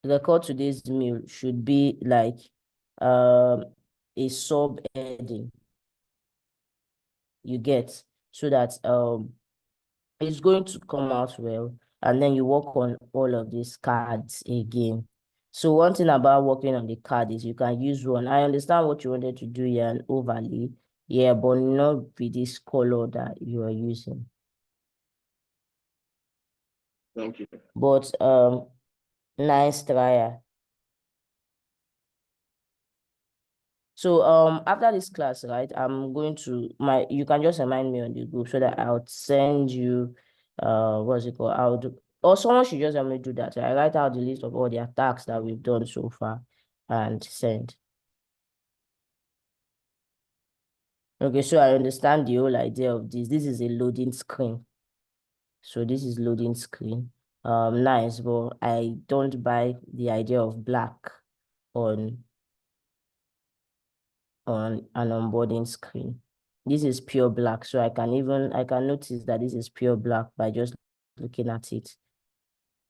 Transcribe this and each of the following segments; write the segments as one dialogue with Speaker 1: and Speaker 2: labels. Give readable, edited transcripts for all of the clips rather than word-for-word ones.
Speaker 1: record today's meal should be like um a subheading, you get, so that it's going to come out well, and then you work on all of these cards again. So one thing about working on the card is you can use one. I understand what you wanted to do here, an overlay, yeah, but not with this color that you are using.
Speaker 2: Thank you.
Speaker 1: But nice try. So after this class, right, I'm going to you can just remind me on the group so that I'll send you what's it called? Or someone should just help me do that. I write out the list of all the attacks that we've done so far and send. Okay, so I understand the whole idea of this. This is a loading screen. So this is loading screen. Nice, but I don't buy the idea of black on an onboarding screen. This is pure black, so I can notice that this is pure black by just looking at it.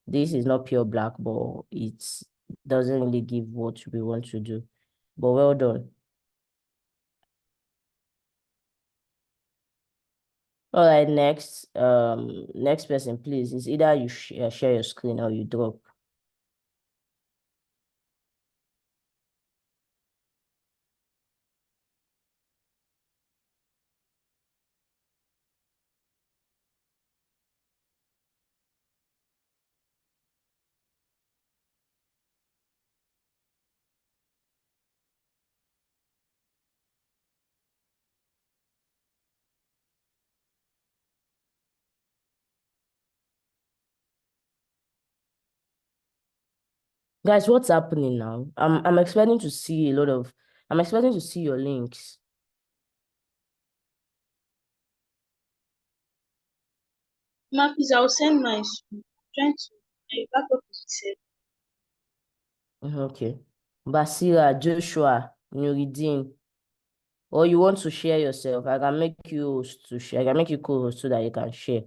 Speaker 1: This is not pure black, but it doesn't really give what we want to do. But well done. All right, next person, please. It's either you share your screen or you drop. Guys, what's happening now? I'm expecting to see I'm expecting to see your links.
Speaker 3: Ma, please, I'll send mine soon. Trying to back up what you said.
Speaker 1: Okay. Basira, Joshua, Nuruddin, or you want to share yourself? I can make you host to share. I can make you co-host so that you can share.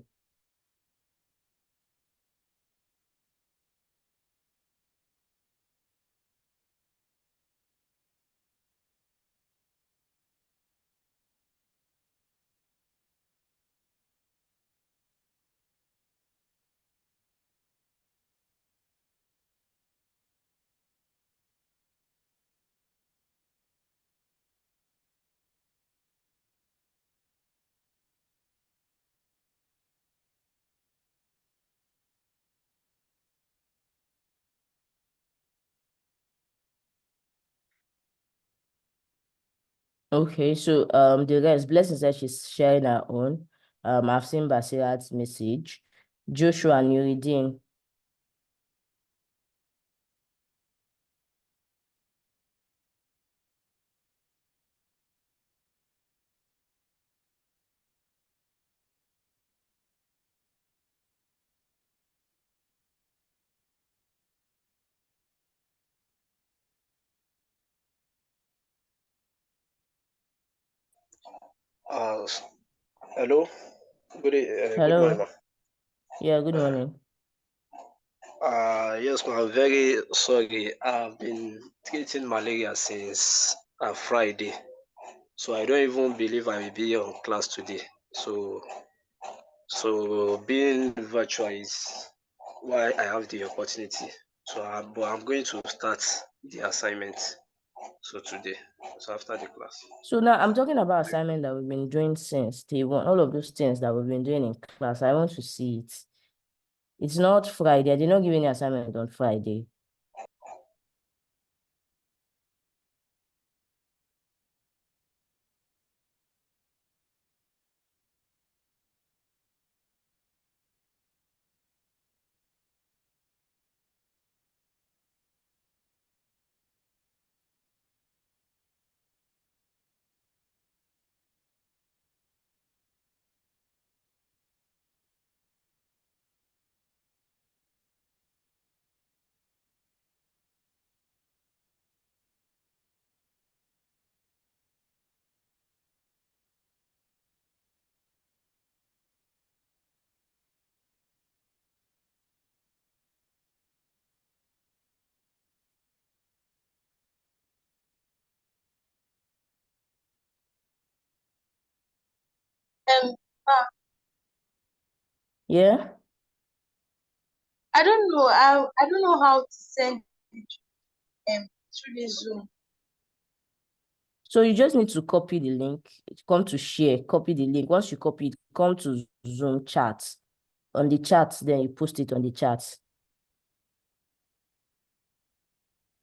Speaker 1: Okay, so the rest, Blessing said she's sharing her own. I've seen Basirat's message. Joshua, Nuruddin.
Speaker 4: Uh, Hello. Good morning,
Speaker 1: Hello.
Speaker 4: ma.
Speaker 1: Yeah, good morning.
Speaker 4: Yes, ma. I'm very sorry. I've been treating malaria since Friday, so I don't even believe I will be on class today. So being virtual is why I have the opportunity. But I'm going to start the assignment. So today, so after the class.
Speaker 1: So now I'm talking about assignment that we've been doing since day one. All of those things that we've been doing in class. I want to see it. It's not Friday. I did not give any assignment on Friday.
Speaker 3: Ma,
Speaker 1: Yeah.
Speaker 3: I don't know. I don't know how to send it through the Zoom.
Speaker 1: So you just need to copy the link, come to share, copy the link. Once you copy it, come to Zoom chat. On the chat, then you post it on the chat.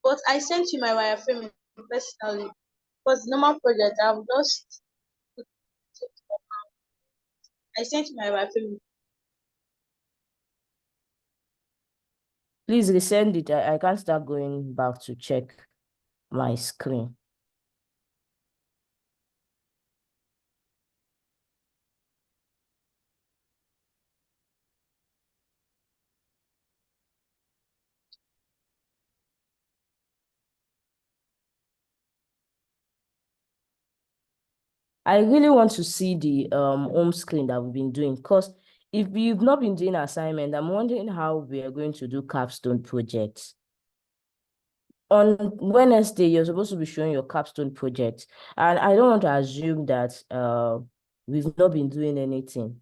Speaker 3: But I sent you my wireframe personally. Because normal project, I've just I sent you my wireframe.
Speaker 1: Please resend it. I can't start going back to check my screen. I really want to see the home screen that we've been doing, because if you've not been doing assignment, I'm wondering how we are going to do capstone projects. On Wednesday, you're supposed to be showing your capstone project, and I don't want to assume that we've not been doing anything.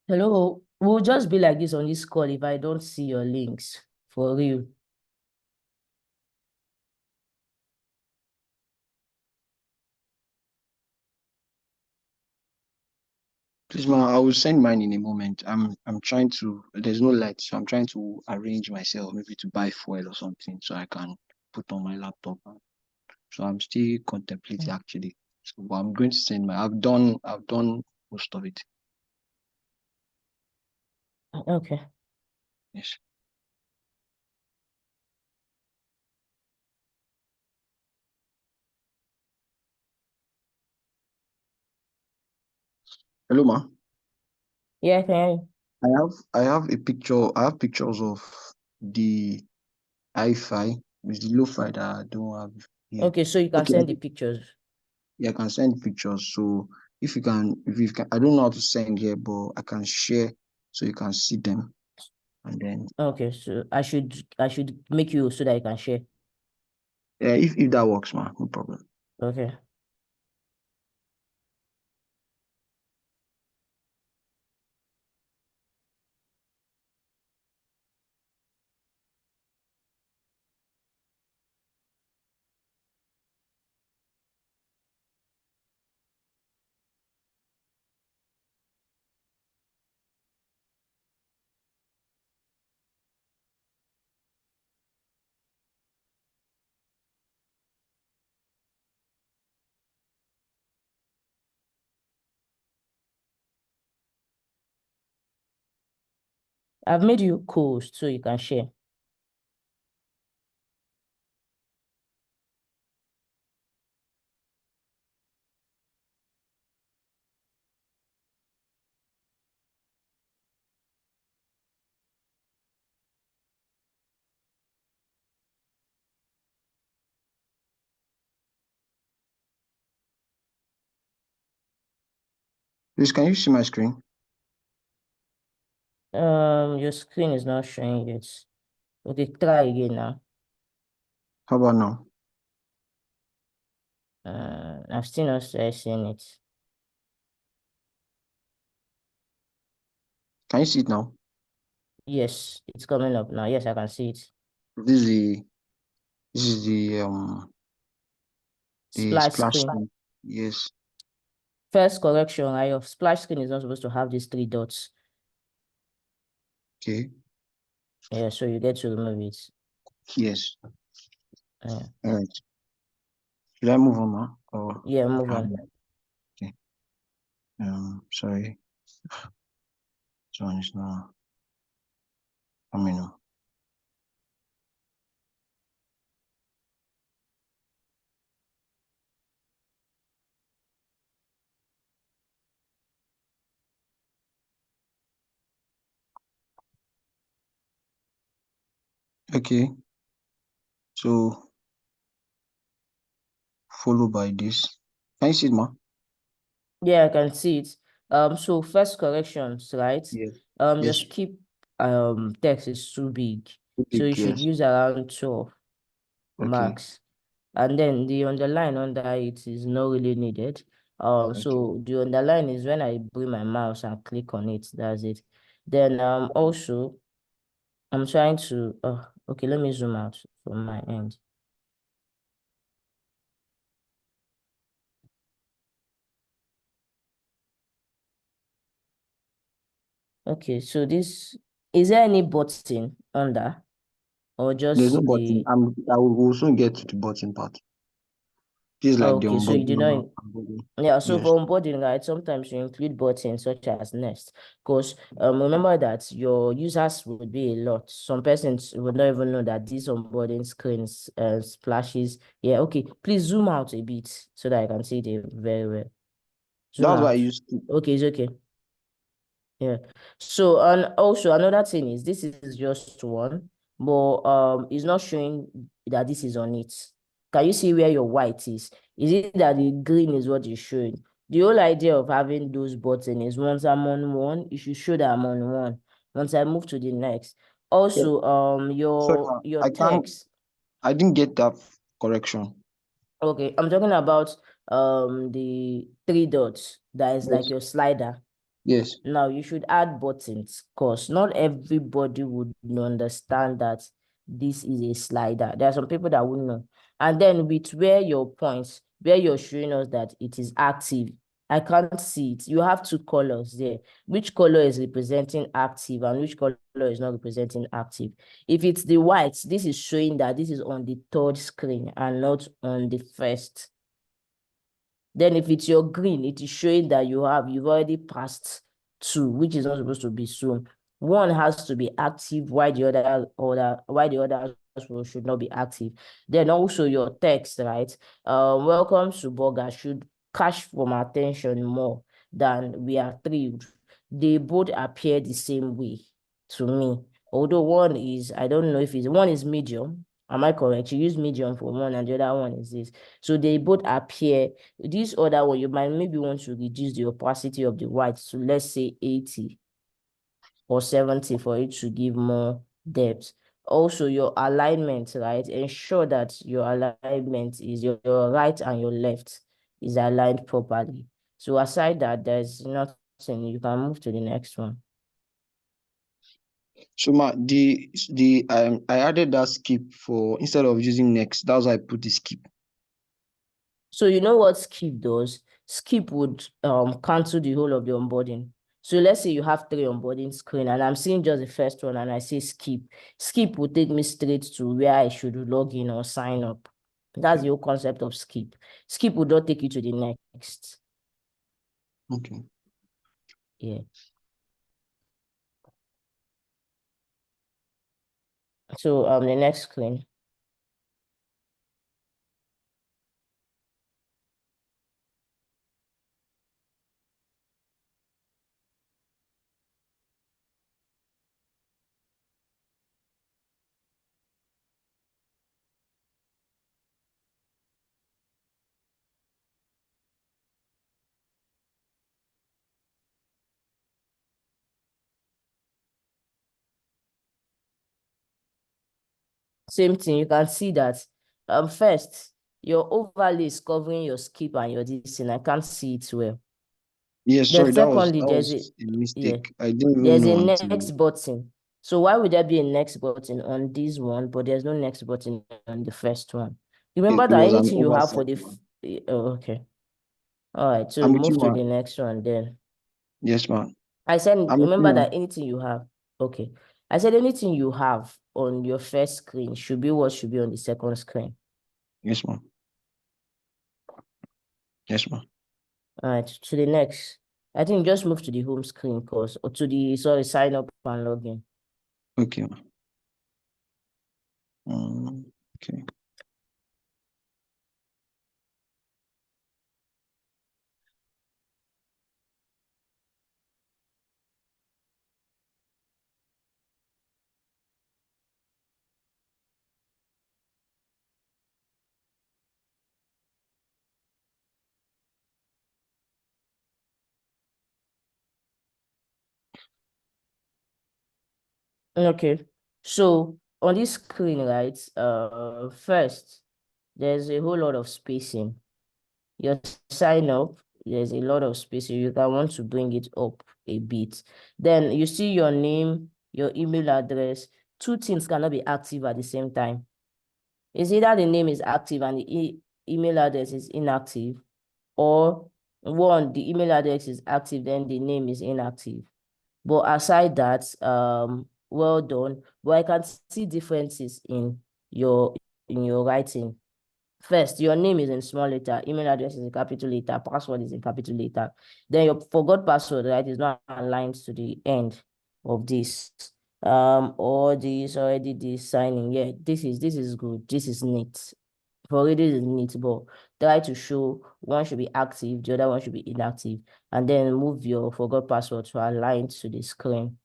Speaker 1: Hello, we'll just be like this on this call if I don't see your links, for real.
Speaker 2: Please, ma, I will send mine in a moment. I'm trying to. There's no light, so I'm trying to arrange myself, maybe to buy fuel or something, so I can put on my laptop. So I'm still contemplating actually. So, but I'm going to send my. I've done most of it.
Speaker 1: Okay.
Speaker 2: Yes. Hello, ma.
Speaker 1: Yeah, can hear you.
Speaker 2: I have a picture. I have pictures of the hi-fi with the lo-fi that I don't have here.
Speaker 1: Okay, so you can
Speaker 2: Okay,
Speaker 1: send the pictures.
Speaker 2: yeah, I can send pictures. So if you can, I don't know how to send here, but I can share so you can see them. And then,
Speaker 1: Okay, so I should make you so that you can share.
Speaker 2: yeah, if that works, man, no problem.
Speaker 1: Okay. I've made you co-host so you can share.
Speaker 2: Please, can you see my screen?
Speaker 1: Your screen is not showing yet. Okay, try again now.
Speaker 2: How about now?
Speaker 1: I've still not started seeing it.
Speaker 2: Can you see it now?
Speaker 1: Yes, it's coming up now. Yes, I can see it.
Speaker 2: This is the
Speaker 1: Splash
Speaker 2: splash
Speaker 1: screen.
Speaker 2: screen. Yes.
Speaker 1: First correction, right? Your splash screen is not supposed to have these 3 dots.
Speaker 2: Okay.
Speaker 1: Yeah, so you get to remove it.
Speaker 2: Yes.
Speaker 1: Yeah,
Speaker 2: All right. Should I move on now? Or
Speaker 1: yeah, move on.
Speaker 2: okay. Sorry. This one is not coming up. Okay. So followed by this. Can you see it, ma?
Speaker 1: Yeah, I can see it. So first corrections, right?
Speaker 2: Yes.
Speaker 1: Your
Speaker 2: Yes.
Speaker 1: skip text is too big.
Speaker 2: Too
Speaker 1: So
Speaker 2: big,
Speaker 1: you should
Speaker 2: yes.
Speaker 1: use around 12
Speaker 2: Okay.
Speaker 1: max. And then the underline under it is not really needed.
Speaker 2: Okay.
Speaker 1: So the underline is when I bring my mouse and click on it, that's it. Then also I'm trying to okay, let me zoom out from my end. Okay, so this is there any button under or
Speaker 2: There's no
Speaker 1: just
Speaker 2: button.
Speaker 1: the
Speaker 2: I will soon get to the button part. This is like the
Speaker 1: okay, so you do not
Speaker 2: onboarding.
Speaker 1: yeah, so
Speaker 2: Yes.
Speaker 1: for onboarding, right, sometimes you include buttons such as Nest, because remember that your users would be a lot. Some persons would not even know that these onboarding screens splashes. Yeah, okay. Please zoom out a bit so that I can see it very well. Zoom
Speaker 2: That's why I
Speaker 1: out.
Speaker 2: used to.
Speaker 1: Okay, it's okay. Yeah. So and also another thing is this is just one, but it's not showing that this is on it. Can you see where your white is? Is it that the green is what is showing? The whole idea of having those buttons is once I'm on one, it should show that I'm on one. Once I move to the next.
Speaker 2: Yeah.
Speaker 1: Also,
Speaker 2: Sorry,
Speaker 1: your
Speaker 2: I can't.
Speaker 1: text.
Speaker 2: I didn't get that correction.
Speaker 1: Okay, I'm talking about the 3 dots that is like
Speaker 2: Yes.
Speaker 1: your slider.
Speaker 2: Yes.
Speaker 1: Now you should add buttons because not everybody would understand that this is a slider. There are some people that wouldn't know. And then with where your points, where you're showing us that it is active, I can't see it. You have 2 colors there. Which color is representing active and which color is not representing active? If it's the white, this is showing that this is on the 3rd screen and not on the 1st. Then if it's your green, it is showing that you've already passed 2, which is not supposed to be so. One has to be active, while the other should not be active. Then also your text, right? Welcome to Burger should catch from attention more than we are thrilled. They both appear the same way to me. Although one is, I don't know if it's one is medium. Am I correct? You use medium for one and the other one is this. So they both appear. This other one, you might maybe want to reduce the opacity of the white to let's say 80 or 70 for it to give more depth. Also, your alignment, right? Ensure that your alignment is your right and your left is aligned properly. So aside that, there's nothing. You can move to the next one.
Speaker 2: So I added that skip for instead of using next. That's why I put the skip.
Speaker 1: So you know what skip does? Skip would cancel the whole of the onboarding. So let's say you have 3 onboarding screen and I'm seeing just the first one and I say skip. Skip will take me straight to where I should log in or sign up. That's the whole concept of skip. Skip will not take you to the next.
Speaker 2: Okay.
Speaker 1: Yeah. So the next screen. Same thing, you can see that first your overlay is covering your skip and your this thing. I can't see it well.
Speaker 2: Yes,
Speaker 1: Then
Speaker 2: sorry, that
Speaker 1: secondly,
Speaker 2: was a mistake. I didn't even
Speaker 1: there's
Speaker 2: know
Speaker 1: a
Speaker 2: until.
Speaker 1: next button. So why would there be a next button on this one, but there's no next button on the first one? Remember
Speaker 2: It
Speaker 1: that
Speaker 2: was an
Speaker 1: anything you have for
Speaker 2: oversight,
Speaker 1: the
Speaker 2: man.
Speaker 1: oh, okay. All right, so
Speaker 2: I'm with you,
Speaker 1: move to
Speaker 2: man.
Speaker 1: the next one then.
Speaker 2: Yes, man.
Speaker 1: I said,
Speaker 2: I'm with you,
Speaker 1: remember
Speaker 2: man.
Speaker 1: that anything you have, okay. I said anything you have on your first screen should be what should be on the second screen.
Speaker 2: Yes, man. Yes, man.
Speaker 1: All right, to the next. I think just move to the home screen course or to the sign up and login.
Speaker 2: Okay, man. Okay.
Speaker 1: Okay, so on this screen, right? First, there's a whole lot of spacing. Your sign up, there's a lot of spacing. You can want to bring it up a bit. Then you see your name, your email address. Two things cannot be active at the same time. It's either the name is active and the email address is inactive, or one, the email address is active, then the name is inactive. But aside that, well done. But I can see differences your in your writing. First, your name is in small letter, email address is in capital letter, password is in capital letter. Then your forgot password, right, is not aligned to the end of this. Or this already this signing. Yeah, this is good. This is neat. For it is neat, but try to show one should be active, the other one should be inactive, and then move your forgot password to align to the screen.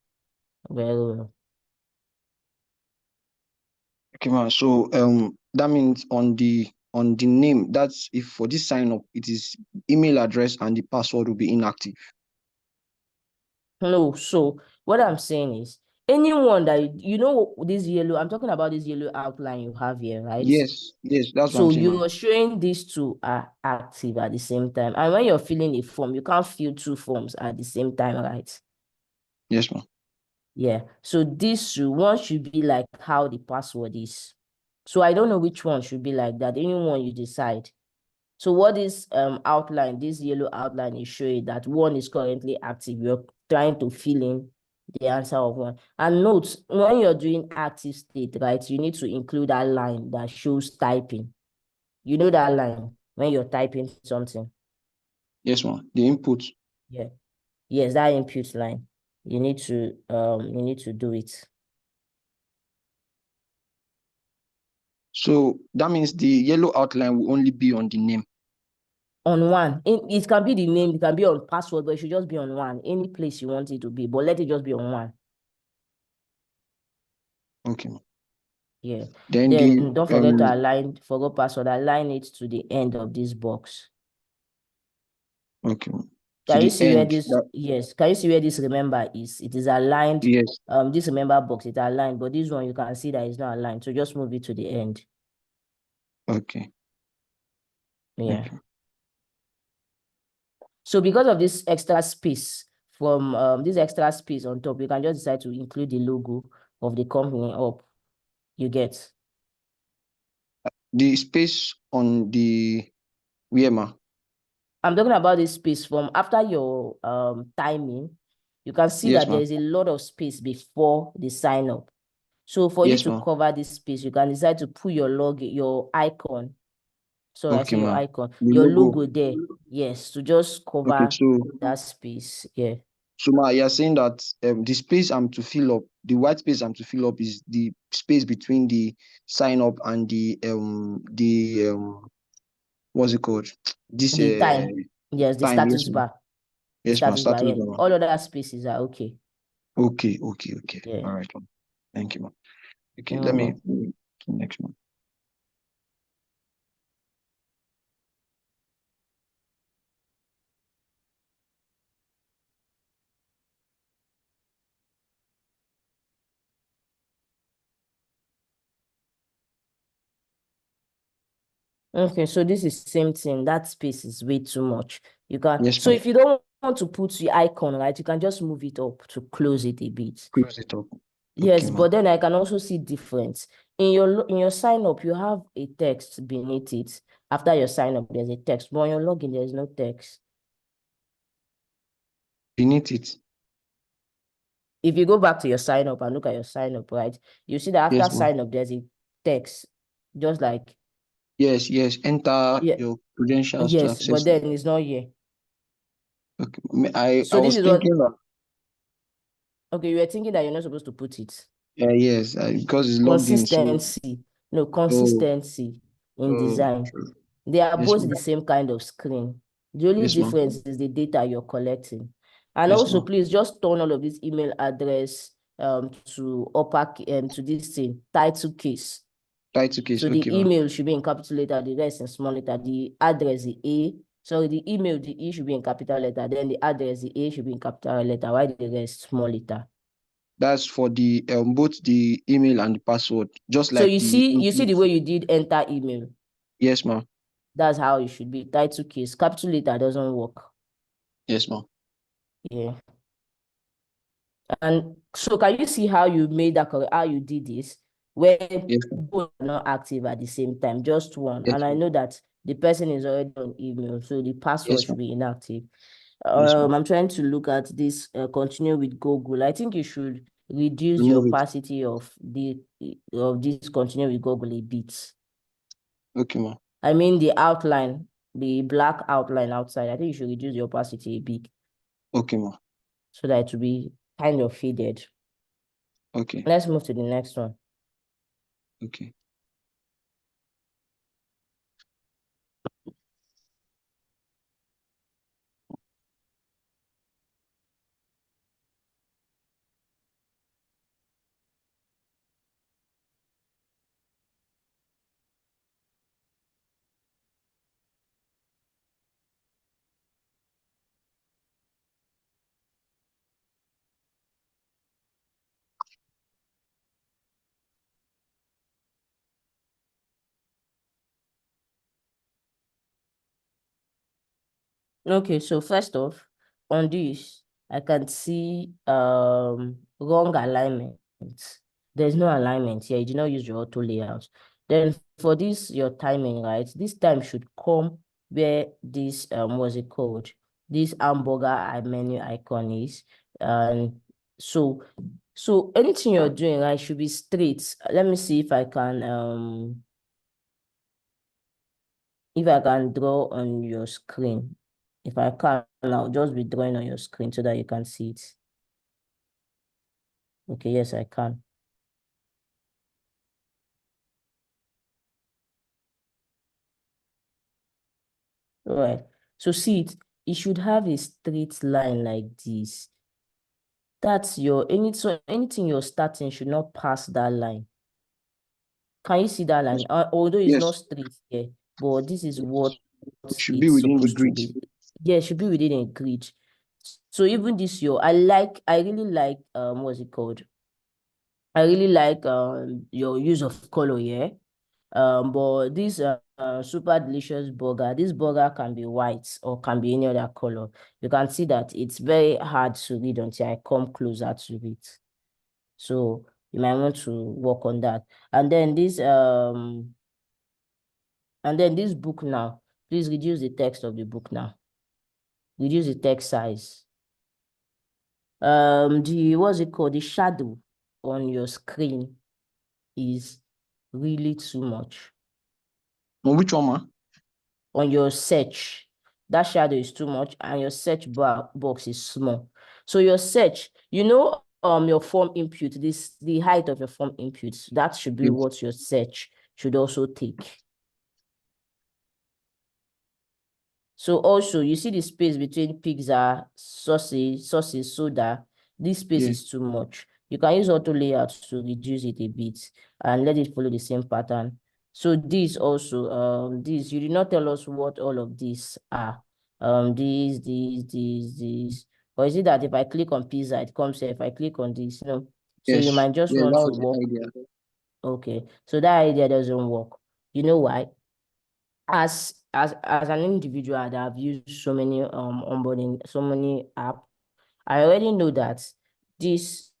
Speaker 1: Very well.
Speaker 2: Okay, man. So that means on the name, that's if for this sign up, it is email address and the password will be inactive.
Speaker 1: No, so what I'm saying is anyone that you know this yellow, I'm talking about this yellow outline you have here, right?
Speaker 2: Yes, that's what I'm
Speaker 1: So
Speaker 2: saying, man.
Speaker 1: you're showing these two are active at the same time. And when you're filling a form, you can't fill two forms at the same time, right?
Speaker 2: Yes, man.
Speaker 1: Yeah. So one should be like how the password is. So I don't know which one should be like that. Any one you decide. So what this outline, this yellow outline is showing that one is currently active. You're trying to fill in the answer of one. And note, when you're doing active state, right, you need to include that line that shows typing. You know that line when you're typing something.
Speaker 2: Yes, man. The input.
Speaker 1: Yeah. Yes, that input line. You need to do it.
Speaker 2: So that means the yellow outline will only be on the name.
Speaker 1: On one. It can be the name, it can be on password, but it should just be on one. Any place you want it to be, but let it just be on one.
Speaker 2: Okay.
Speaker 1: Yeah.
Speaker 2: Then
Speaker 1: Then don't forget to forgot password, align it to the end of this box.
Speaker 2: okay. To
Speaker 1: Can you
Speaker 2: the
Speaker 1: see where
Speaker 2: end.
Speaker 1: this, yes, can you see where this remember is? It is aligned.
Speaker 2: Yes.
Speaker 1: This remember box, it's aligned, but this one you can see that it's not aligned. So just move it to the end.
Speaker 2: Okay.
Speaker 1: Yeah.
Speaker 2: Okay.
Speaker 1: So because of this extra space from this extra space on top, you can just decide to include the logo of the company up. You get.
Speaker 2: The space on the where, ma?
Speaker 1: I'm talking about this space from after your timing. You can see
Speaker 2: Yes,
Speaker 1: that
Speaker 2: ma.
Speaker 1: there is a lot of space before the sign up. So for you
Speaker 2: Yes,
Speaker 1: to
Speaker 2: ma.
Speaker 1: cover this space, you can decide to put your logo, your icon. So I
Speaker 2: Okay,
Speaker 1: see your
Speaker 2: ma.
Speaker 1: icon,
Speaker 2: The
Speaker 1: your
Speaker 2: logo.
Speaker 1: logo there. Yes, to just
Speaker 2: Okay,
Speaker 1: cover
Speaker 2: so
Speaker 1: that space. Yeah.
Speaker 2: So ma, you're saying that the space I'm to fill up, the white space I'm to fill up is the space between the sign up and the what's it called? This
Speaker 1: The time, yes, the
Speaker 2: time, yes,
Speaker 1: status
Speaker 2: ma.
Speaker 1: bar. The
Speaker 2: Yes, ma.
Speaker 1: status bar,
Speaker 2: Status
Speaker 1: yeah.
Speaker 2: bar, ma.
Speaker 1: All other spaces are okay.
Speaker 2: Okay.
Speaker 1: Yeah.
Speaker 2: All right, ma. Thank you, ma. Okay,
Speaker 1: You're
Speaker 2: let me
Speaker 1: welcome.
Speaker 2: next one.
Speaker 1: Okay, so this is same thing. That space is way too much. You can,
Speaker 2: Yes,
Speaker 1: so
Speaker 2: ma.
Speaker 1: if you don't want to put the icon, right, you can just move it up to close it a bit.
Speaker 2: Close it up. Okay,
Speaker 1: Yes,
Speaker 2: ma.
Speaker 1: but then I can also see difference. In your sign up, you have a text beneath it. After your sign up, there's a text. But on your login, there's no text.
Speaker 2: Beneath it.
Speaker 1: If you go back to your sign up and look at your sign up, right, you see that after
Speaker 2: Yes, ma.
Speaker 1: sign up, there's a text. Just like,
Speaker 2: Yes. Enter
Speaker 1: yeah,
Speaker 2: your credentials to
Speaker 1: yes, but
Speaker 2: access it.
Speaker 1: then it's not here.
Speaker 2: Okay. I
Speaker 1: So this
Speaker 2: was
Speaker 1: is what,
Speaker 2: thinking that
Speaker 1: okay, you were thinking that you're not supposed to put it.
Speaker 2: yes, because it's logged in. So oh,
Speaker 1: Consistency in design.
Speaker 2: true.
Speaker 1: They are
Speaker 2: Yes,
Speaker 1: both
Speaker 2: ma.
Speaker 1: the same kind of screen. The only
Speaker 2: Yes, ma.
Speaker 1: difference is the data you're collecting. And
Speaker 2: Yes,
Speaker 1: also,
Speaker 2: ma.
Speaker 1: please just turn all of this email address to this thing, title case.
Speaker 2: Title case.
Speaker 1: So the
Speaker 2: Okay, ma.
Speaker 1: email should be in capital letter, the rest in small letter, the address, the A. Sorry, the email, the E should be in capital letter, then the address, the A should be in capital letter, while the rest small letter.
Speaker 2: That's for the both the email and the password, just
Speaker 1: So
Speaker 2: like the
Speaker 1: you see
Speaker 2: input.
Speaker 1: the way you did enter email.
Speaker 2: Yes, ma.
Speaker 1: That's how it should be. Title case, capital letter doesn't work.
Speaker 2: Yes, ma.
Speaker 1: Yeah. And so can you see how you made that correct, how you did this, where
Speaker 2: Yes, ma.
Speaker 1: both are not active at the same time, just one.
Speaker 2: Yes,
Speaker 1: And I
Speaker 2: ma.
Speaker 1: know that the person is already on email, so the password
Speaker 2: Yes, ma.
Speaker 1: should be inactive.
Speaker 2: Yes, ma.
Speaker 1: I'm trying to look at this, continue with Google. I think you should reduce the
Speaker 2: Remove it.
Speaker 1: opacity of this continue with Google a bit.
Speaker 2: Okay, ma.
Speaker 1: I mean the outline, the black outline outside. I think you should reduce the opacity a bit
Speaker 2: Okay, ma.
Speaker 1: so that it will be kind of faded.
Speaker 2: Okay.
Speaker 1: Let's move to the next one.
Speaker 2: Okay.
Speaker 1: Okay, so first off, on this, I can see wrong alignment. There's no alignment here. You did not use your auto layout. Then for this, your timing, right? This time should come where this what's it called? This hamburger menu icon is. And so anything you're doing, right, should be straight. Let me see if I can draw on your screen. If I can, I'll just be drawing on your screen so that you can see it. Okay, yes, I can. All right. So see it should have a straight line like this. That's so anything you're starting should not pass that line. Can you see that line? Although it's not
Speaker 2: Yes.
Speaker 1: straight here, but this is what
Speaker 2: It should be
Speaker 1: it's
Speaker 2: within the
Speaker 1: supposed to
Speaker 2: grid.
Speaker 1: be. Yeah, it should be within a grid. So even this I really like what's it called? I really like your use of color here. But this super delicious burger, this burger can be white or can be any other color. You can see that it's very hard to read until I come closer to it. So you might want to work on that. And then this book now. Please reduce the text of the book now. Reduce the text size. What's it called? The shadow on your screen is really too much.
Speaker 2: On which one, ma?
Speaker 1: On your search, that shadow is too much and your search box is small. So your search, your form input, the height of your form input, that should be
Speaker 2: Yes.
Speaker 1: what your search should also take. So also, you see the space between pizza, sausage, soda. This space
Speaker 2: Yeah.
Speaker 1: is too much. You can use auto layout to reduce it a bit and let it follow the same pattern. So this also, you did not tell us what all of these are. These. Or is it that if I click on pizza, it comes here? If I click on this, no. So you
Speaker 2: Yes.
Speaker 1: might just
Speaker 2: Yeah,
Speaker 1: want
Speaker 2: that
Speaker 1: to
Speaker 2: was the
Speaker 1: work.
Speaker 2: idea.
Speaker 1: Okay, so that idea doesn't work. You know why? As an individual that have used so many onboarding, so many apps, I already know that these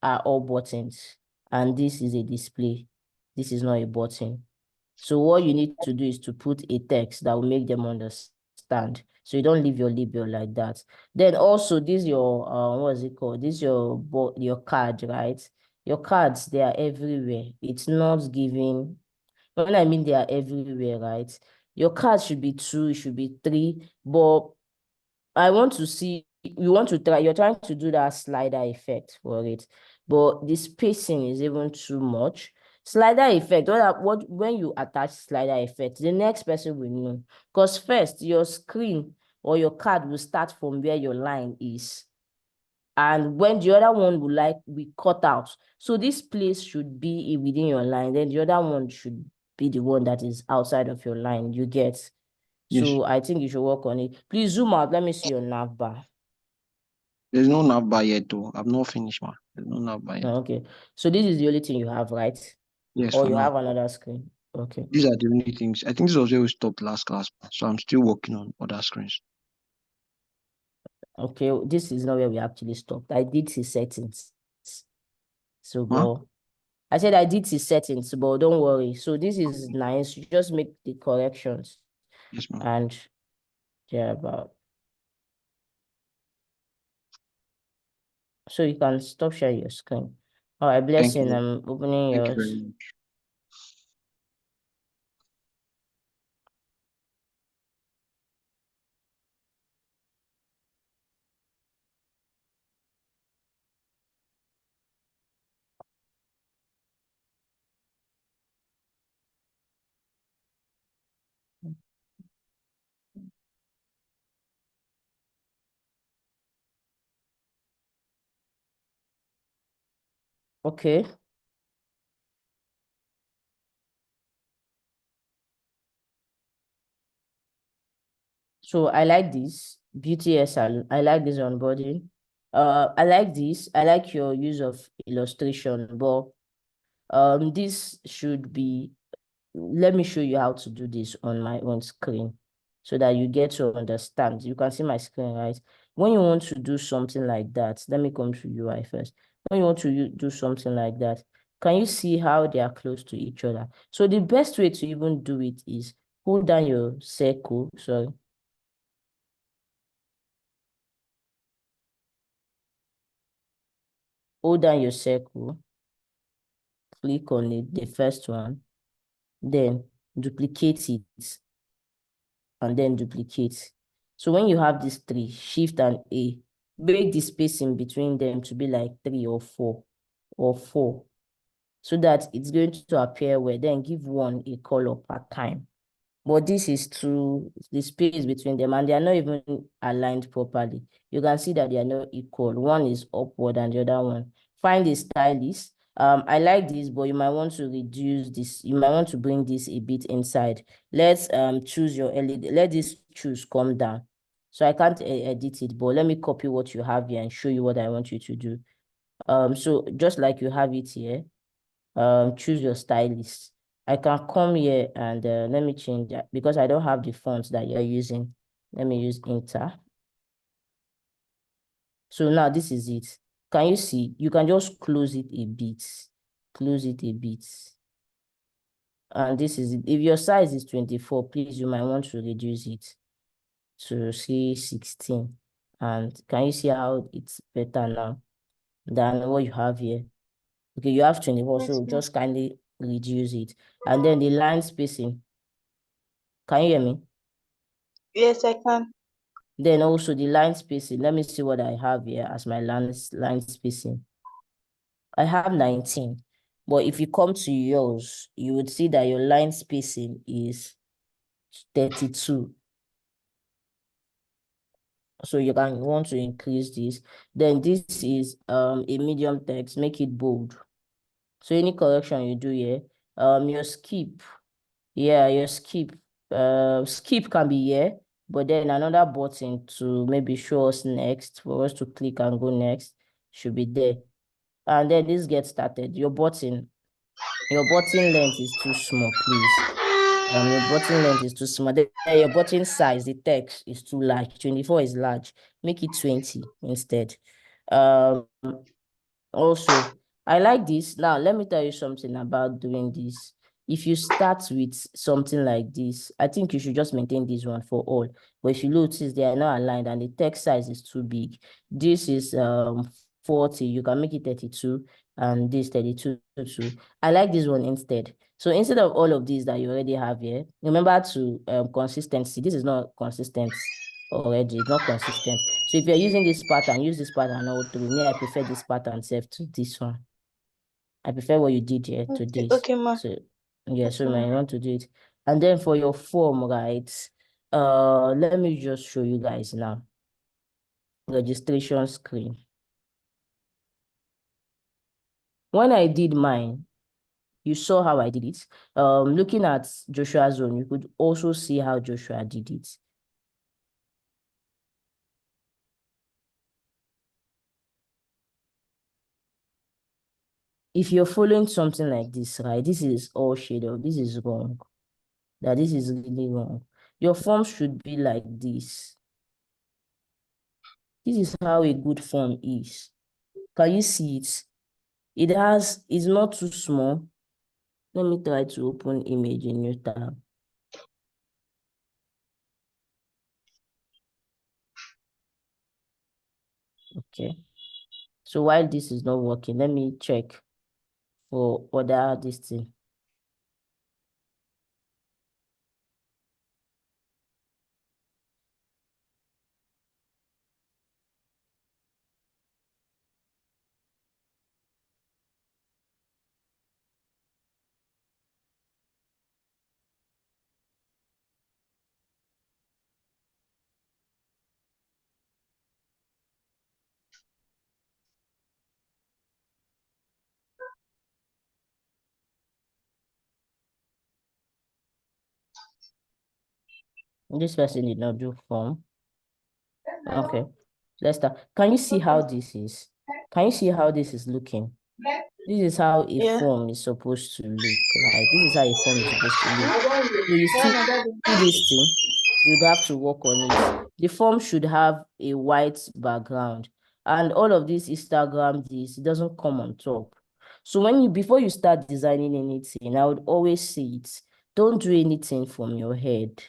Speaker 1: are all buttons and this is a display. This is not a button. So what you need to do is to put a text that will make them understand. So you don't leave your label like that. Then also this your what is it called? This your card, right? Your cards, they are everywhere. It's not giving. When I mean they are everywhere, right? Your cards should be 2, it should be 3, but I want to see, you're trying to do that slider effect for it, but the spacing is even too much. Slider effect, when you attach slider effect, the next person will know. Because first, your screen or your card will start from where your line is. And when the other one we cut out. So this place should be within your line, then the other one should be the one that is outside of your line, you get.
Speaker 2: Yes.
Speaker 1: So I think you should work on it. Please zoom out. Let me see your nav bar.
Speaker 2: There's no nav bar yet, though. I've not finished, man. There's no nav bar yet.
Speaker 1: Okay. So this is the only thing you have, right?
Speaker 2: Yes,
Speaker 1: Or
Speaker 2: for
Speaker 1: you
Speaker 2: now.
Speaker 1: have another screen. Okay.
Speaker 2: These are the only things. I think this was where we stopped last class, so I'm still working on other screens.
Speaker 1: Okay. This is not where we actually stopped. I did see settings. So,
Speaker 2: Huh?
Speaker 1: but I said I did see settings, but don't worry. So this is nice. You just make the corrections
Speaker 2: Yes, ma'am.
Speaker 1: and yeah, about. So you can stop sharing your screen. All right,
Speaker 2: Thank
Speaker 1: blessing.
Speaker 2: you.
Speaker 1: I'm opening
Speaker 2: Thank you very
Speaker 1: yours.
Speaker 2: much.
Speaker 1: Okay. So I like this BTS. I like this onboarding. I like this. I like your use of illustration, but this should be. Let me show you how to do this on my own screen, so that you get to understand. You can see my screen, right? When you want to do something like that, let me come to UI first. When you want to do something like that, can you see how they are close to each other? So the best way to even do it is hold down your circle. Sorry. Hold down your circle, click on it, the first one, then duplicate it, and then duplicate. So when you have these 3, Shift and A, make the spacing between them to be like 3 or 4, so that it's going to appear where, then give one a color per time. But this is the space between them, and they are not even aligned properly. You can see that they are not equal. One is upward and the other one. Find a stylist. I like this, but you might want to reduce this. You might want to bring this a bit inside. Let's choose your LED. Let this choose come down. So I can't edit it, but let me copy what you have here and show you what I want you to do. So just like you have it here, choose your stylist. I can come here and let me change that because I don't have the fonts that you're using. Let me use Inter. So now this is it. Can you see? You can just close it a bit. Close it a bit. And this is it. If your size is 24, please, you might want to reduce it to say 16. And can you see how it's better now than what you have here? Okay, you have 24,
Speaker 3: Yes,
Speaker 1: so
Speaker 3: ma'am.
Speaker 1: just kindly reduce it. And then the line spacing. Can you hear me?
Speaker 3: Yes, I can.
Speaker 1: Then also the line spacing. Let me see what I have here as my line spacing. I have 19. But if you come to yours, you would see that your line spacing is 32. So you can want to increase this. Then this is a medium text, make it bold. So any correction you do here, your skip, your skip can be here, but then another button to maybe show us next, for us to click and go next, should be there. And then this gets started. Your button length is too small, please. Your button length is too small. Then your button size, the text is too large. 24 is large. Make it 20 instead. Also, I like this. Now, let me tell you something about doing this. If you start with something like this, I think you should just maintain this one for all. But if you notice, they are not aligned and the text size is too big. This is 40. You can make it 32 and this 32 too. I like this one instead. So instead of all of these that you already have here, remember to consistency. This is not consistent already. It's not consistent. So if you're using this pattern, use this pattern all through. Me, I prefer this pattern self to this one. I prefer what you did here to
Speaker 3: Okay,
Speaker 1: this.
Speaker 3: okay, ma.
Speaker 1: So yeah,
Speaker 3: Okay,
Speaker 1: so
Speaker 3: ma.
Speaker 1: I want to do it. And then for your form, right? Let me just show you guys now. Registration screen. When I did mine, you saw how I did it. Looking at Joshua's own, you could also see how Joshua did it. If you're following something like this, right, this is all shaded. This is wrong. That this is really wrong. Your form should be like this. This is how a good form is. Can you see it? It's not too small. Let me try to open image in new tab. Okay. So while this is not working, let me check for other this thing. This person did not do form. Okay. Let's start. Can you see how this is? Can you see how this is looking? This is how a
Speaker 3: Yeah.
Speaker 1: form is supposed to look like. This is how a form is supposed to look. So you see this thing, you'd have to work on it. The form should have a white background. And all of this Instagram, it doesn't come on top. So before you start designing anything, I would always say it. Don't do anything from your head.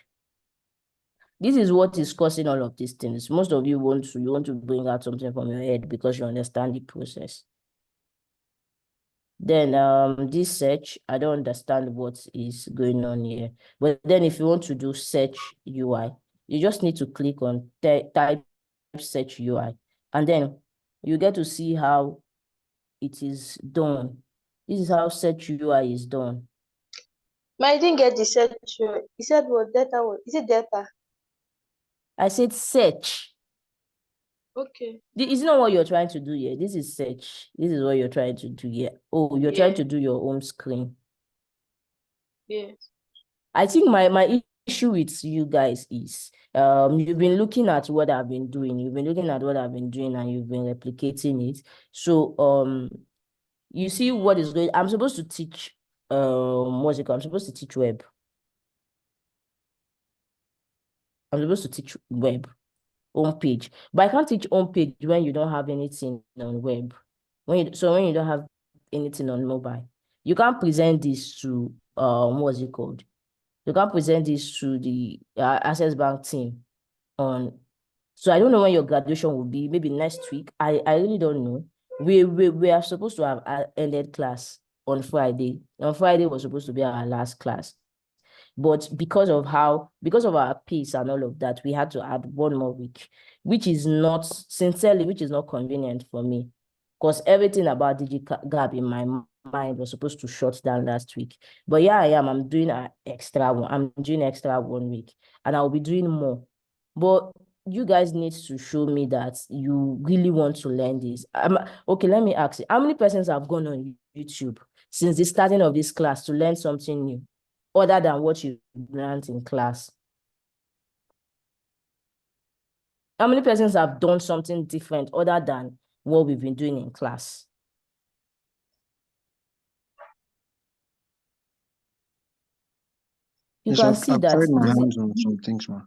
Speaker 1: This is what is causing all of these things. Most of you want to bring out something from your head because you understand the process. Then this search, I don't understand what is going on here. But then if you want to do search UI, you just need to click on type search UI. And then you get to see how it is done. This is how search UI is done.
Speaker 3: Ma, I didn't get the set. He said what data was? Is it data?
Speaker 1: I said search.
Speaker 3: Okay.
Speaker 1: This is not what you're trying to do here. This is search. This is what you're trying to do here. Oh, you're trying to do your home screen.
Speaker 3: Yes.
Speaker 1: I think my issue with you guys is you've been looking at what I've been doing. You've been looking at what I've been doing and you've been replicating it. So you see what is going. I'm supposed to teach what's it called? I'm supposed to teach web. I'm supposed to teach web home page. But I can't teach home page when you don't have anything on web. When you don't have anything on mobile. You can't present this to what's it called? You can present this to the Access Bank team on. So I don't know when your graduation will be. Maybe next week. I really don't know. We are supposed to have ended class on Friday. On Friday was supposed to be our last class. But because of our pace and all of that, we had to add 1 more week, which is not, sincerely, which is not convenient for me. Because everything about DigiGap in my mind was supposed to shut down last week. But yeah, I am. I'm doing an extra one. I'm doing extra 1 week, and I'll be doing more. But you guys need to show me that you really want to learn this. Okay, let me ask you, how many persons have gone on YouTube since the starting of this class to learn something new, other than what you learned in class? How many persons have done something different other than what we've been doing in class? You
Speaker 2: Yes,
Speaker 1: can see
Speaker 2: I've
Speaker 1: that
Speaker 2: tried my
Speaker 1: this is,
Speaker 2: hands on some things, man.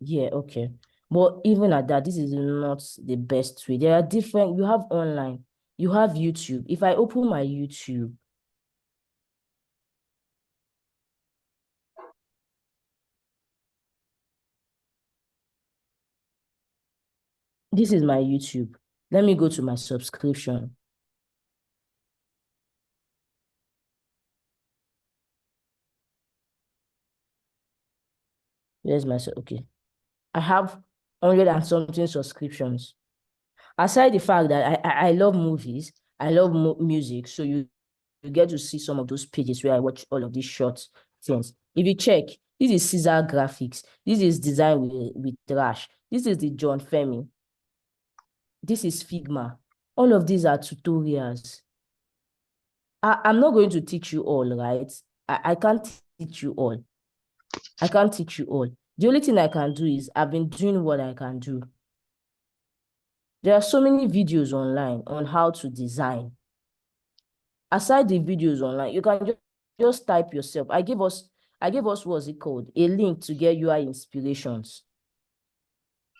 Speaker 1: yeah, okay. But even at that, this is not the best way. There are different, you have online, you have YouTube. If I open my YouTube, this is my YouTube. Let me go to my subscription. Where's my, okay. I have 100 and something subscriptions. Aside the fact that I love movies, I love music, so you get to see some of those pages where I watch all of these short things. If you check, this is Caesar Graphics. This is Design with Rash. This is the John Femi. This is Figma. All of these are tutorials. I'm not going to teach you all, right? I can't teach you all. I can't teach you all. The only thing I can do is I've been doing what I can do. There are so many videos online on how to design. Aside the videos online, you can just type yourself. I gave us what's it called? A link to get UI inspirations.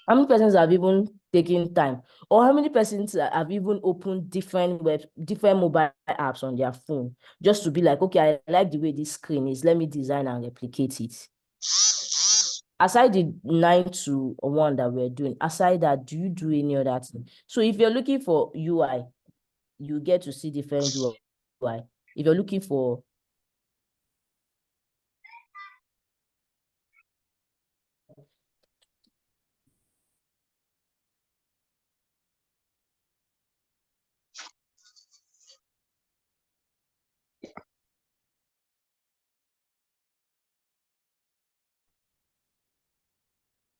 Speaker 1: How many persons have even taken time? Or how many persons have even opened different mobile apps on their phone just to be like, okay, I like the way this screen is. Let me design and replicate it. Aside the 9 to 1 that we're doing, aside that, do you do any other thing? So if you're looking for UI, you get to see different UI. If you're looking for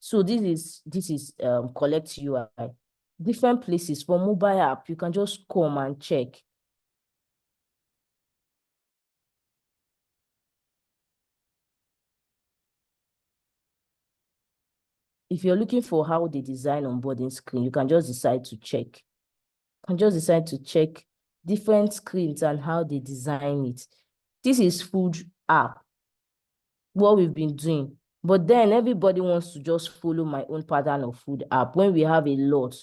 Speaker 1: so this is collect UI. Different places for mobile app, you can just come and check. If you're looking for how they design onboarding screen, you can just decide to check. You can just decide to check different screens and how they design it. This is food app, what we've been doing. But then everybody wants to just follow my own pattern of food app when we have a lot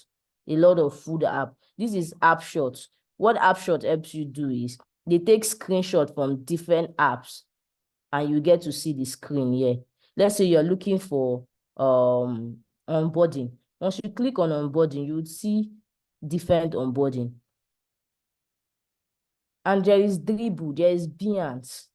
Speaker 1: of food app. This is app shots. What app shot helps you do is they take screenshot from different apps and you get to see the screen here. Let's say you're looking for onboarding. Once you click on onboarding, you would see different onboarding. And there is Dribble, there is Behance.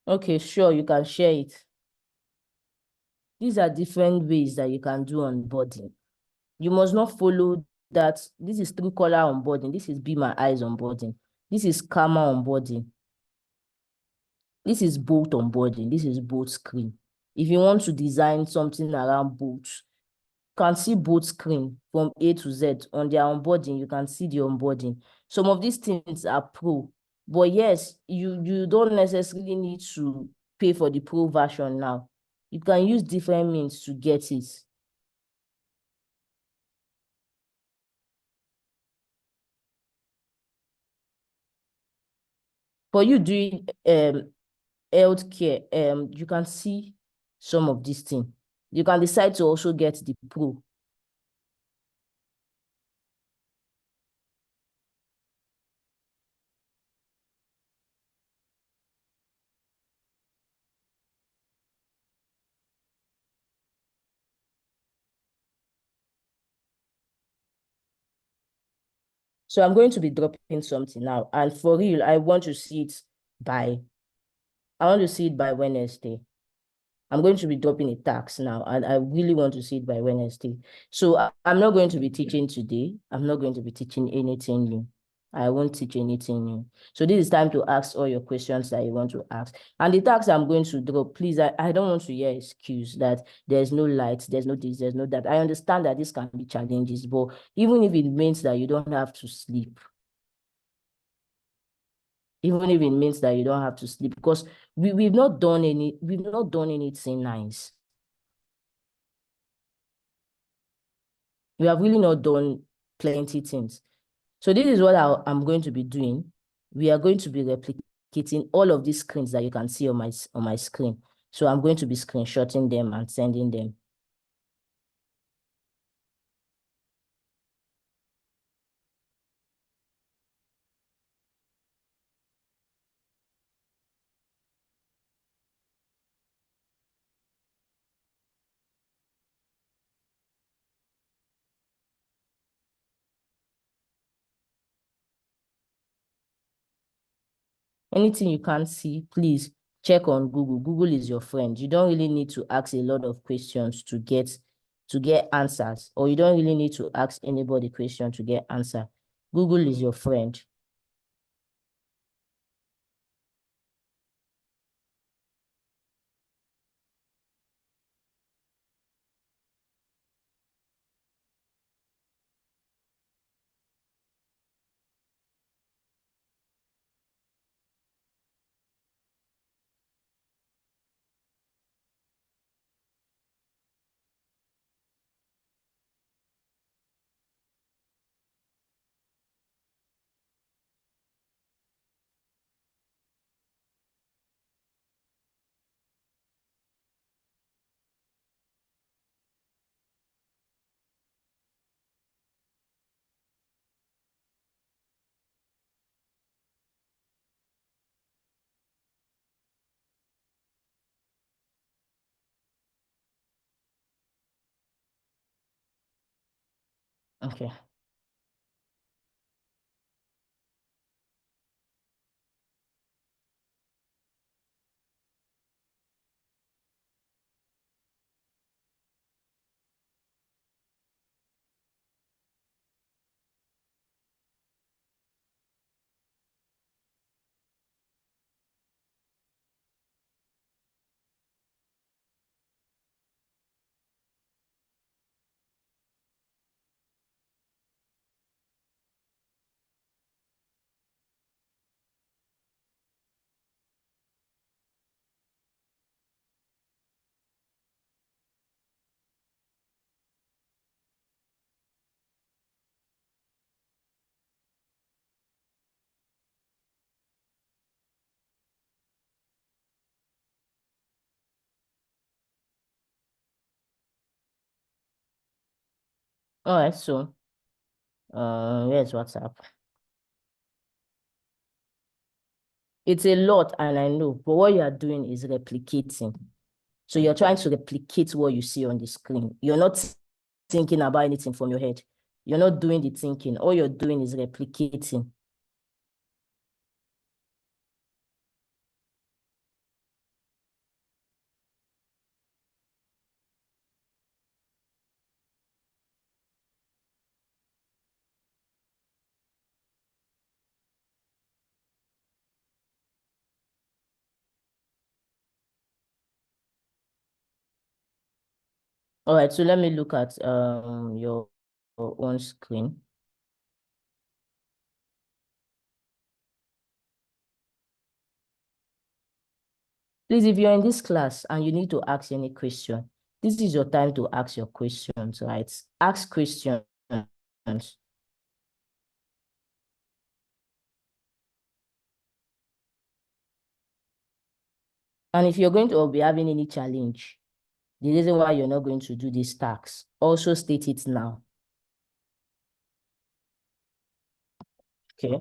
Speaker 1: Okay, sure, you can share it. These are different ways that you can do onboarding. You must not follow that. This is Truecaller onboarding. This is Be My Eyes onboarding. This is Karma onboarding. This is Bolt onboarding. This is Bolt screen. If you want to design something around Bolt, you can see Bolt screen from A to Z. On their onboarding, you can see the onboarding. Some of these things are pro, but yes, you don't necessarily need to pay for the pro version now. You can use different means to get it. For you doing healthcare, you can see some of these things. You can decide to also get the pro. So I'm going to be dropping something now. And for real, I want to see it by Wednesday. I'm going to be dropping a tax now, and I really want to see it by Wednesday. So I'm not going to be teaching today. I'm not going to be teaching anything new. I won't teach anything new. So this is time to ask all your questions that you want to ask. And the tax I'm going to drop, please, I don't want to hear excuse that there's no light, there's no this, there's no that. I understand that this can be challenges, but even if it means that you don't have to sleep, because we've not done anything nice. We have really not done plenty things. So this is what I'm going to be doing. We are going to be replicating all of these screens that you can see on my screen. So I'm going to be screenshotting them and sending them. Anything you can't see, please check on Google. Google is your friend. You don't really need to ask a lot of questions to get answers, or you don't really need to ask anybody question to get answer. Google is your friend. Okay. All right, so where's WhatsApp? It's a lot, and I know, but what you are doing is replicating. So you're trying to replicate what you see on the screen. You're not thinking about anything from your head. You're not doing the thinking. All you're doing is replicating. All right, so let me look at your own screen. Please, if you're in this class and you need to ask any question, this is your time to ask your questions, right? Ask questions. And if you're going to be having any challenge, the reason why you're not going to do this tax, also state it now. Okay.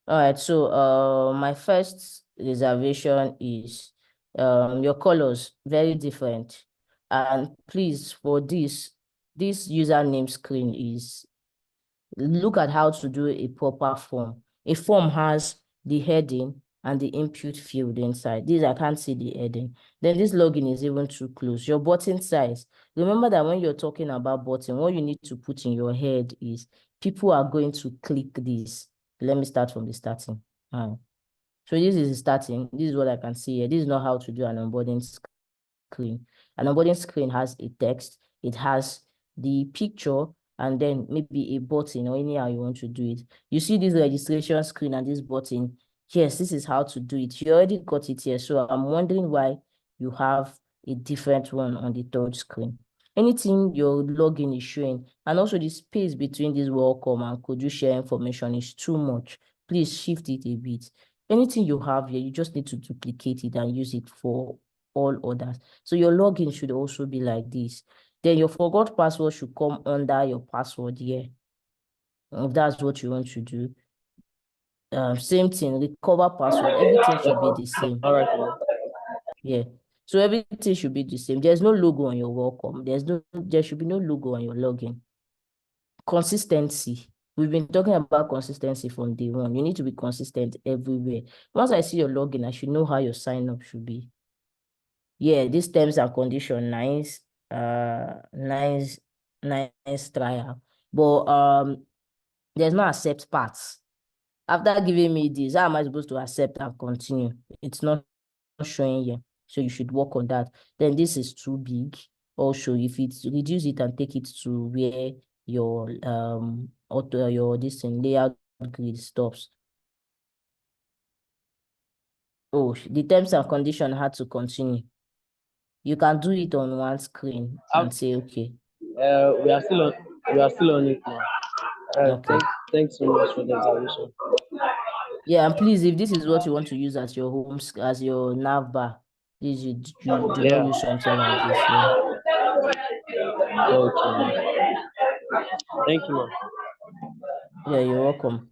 Speaker 1: All right, so my first reservation is your colors, very different. And please, for this username screen is, look at how to do a proper form. A form has the heading and the input field inside. This, I can't see the heading. Then this login is even too close. Your button size. Remember that when you're talking about button, what you need to put in your head is people are going to click this. Let me start from the starting. So this is starting. This is what I can see here. This is not how to do an onboarding screen. An onboarding screen has a text. It has the picture and then maybe a button or anyhow you want to do it. You see this registration screen and this button. Yes, this is how to do it. You already got it here. So I'm wondering why you have a different one on the third screen. Anything your login is showing, and also the space between this welcome and could you share information is too much. Please shift it a bit. Anything you have here, you just need to duplicate it and use it for all others. So your login should also be like this. Then your forgot password should come under your password here. If that's what you want to do. Same thing, recover password, everything should be the same.
Speaker 4: All right, ma'am.
Speaker 1: Yeah. So everything should be the same. There's no logo on your welcome. There should be no logo on your login. Consistency. We've been talking about consistency from day one. You need to be consistent everywhere. Once I see your login, I should know how your sign up should be. Yeah, these terms and condition nice, nice trial. But there's no accept parts. After giving me this, how am I supposed to accept and continue? It's not showing here. So you should work on that. Then this is too big. Also, if it's reduce it and take it to where your your this thing layout grid stops. Oh, the terms and condition had to continue. You can do it on one screen and say okay.
Speaker 4: We are still on it now.
Speaker 1: Okay.
Speaker 4: Thanks so much for the observation.
Speaker 1: Yeah, and please, if this is what you want to use as your as your nav bar, please you do not use something like this. Yeah.
Speaker 4: Okay. Thank you, ma'am.
Speaker 1: Yeah, you're welcome.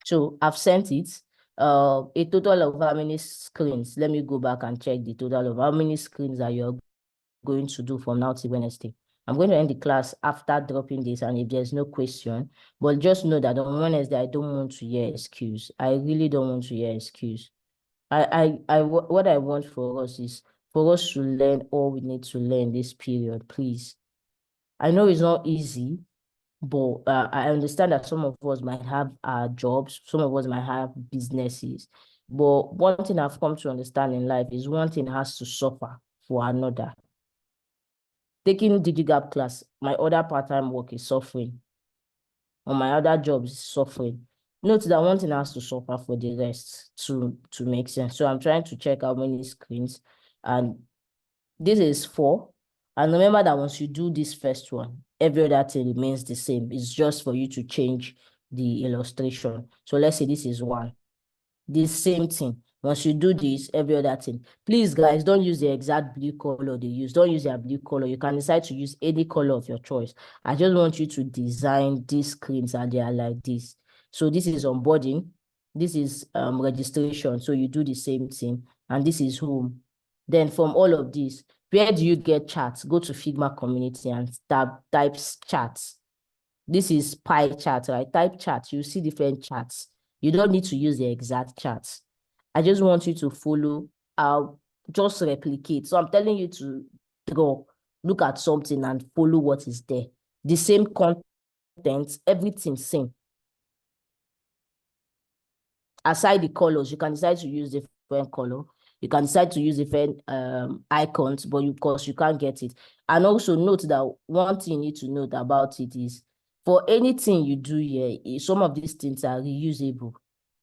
Speaker 1: So I've sent it. A total of how many screens? Let me go back and check the total of how many screens that you're going to do from now till Wednesday. I'm going to end the class after dropping this, and if there's no question, but just know that on Wednesday, I don't want to hear excuse. I really don't want to hear excuse. What I want for us is for us to learn all we need to learn this period, please. I know it's not easy, but I understand that some of us might have jobs, some of us might have businesses. But one thing I've come to understand in life is one thing has to suffer for another. Taking DIGIGAP class, my other part-time work is suffering. On my other jobs is suffering. Note that one thing has to suffer for the rest to make sense. So I'm trying to check how many screens, and this is 4. And remember that once you do this first one, every other thing remains the same. It's just for you to change the illustration. So let's say this is 1. The same thing. Once you do this, every other thing. Please, guys, don't use the exact blue color they use. Don't use their blue color. You can decide to use any color of your choice. I just want you to design these screens and they are like this. So this is onboarding. This is registration. So you do the same thing. And this is home. Then from all of this, where do you get charts? Go to Figma community and type charts. This is pie chart, right? Type chart. You see different charts. You don't need to use the exact charts. I just want you to follow, just replicate. So I'm telling you to draw, look at something and follow what is there. The same content, everything same. aside the colors, you can decide to use different color. You can decide to use different icons, but of course you can't get it. And also note that one thing you need to note about it is for anything you do here, some of these things are reusable.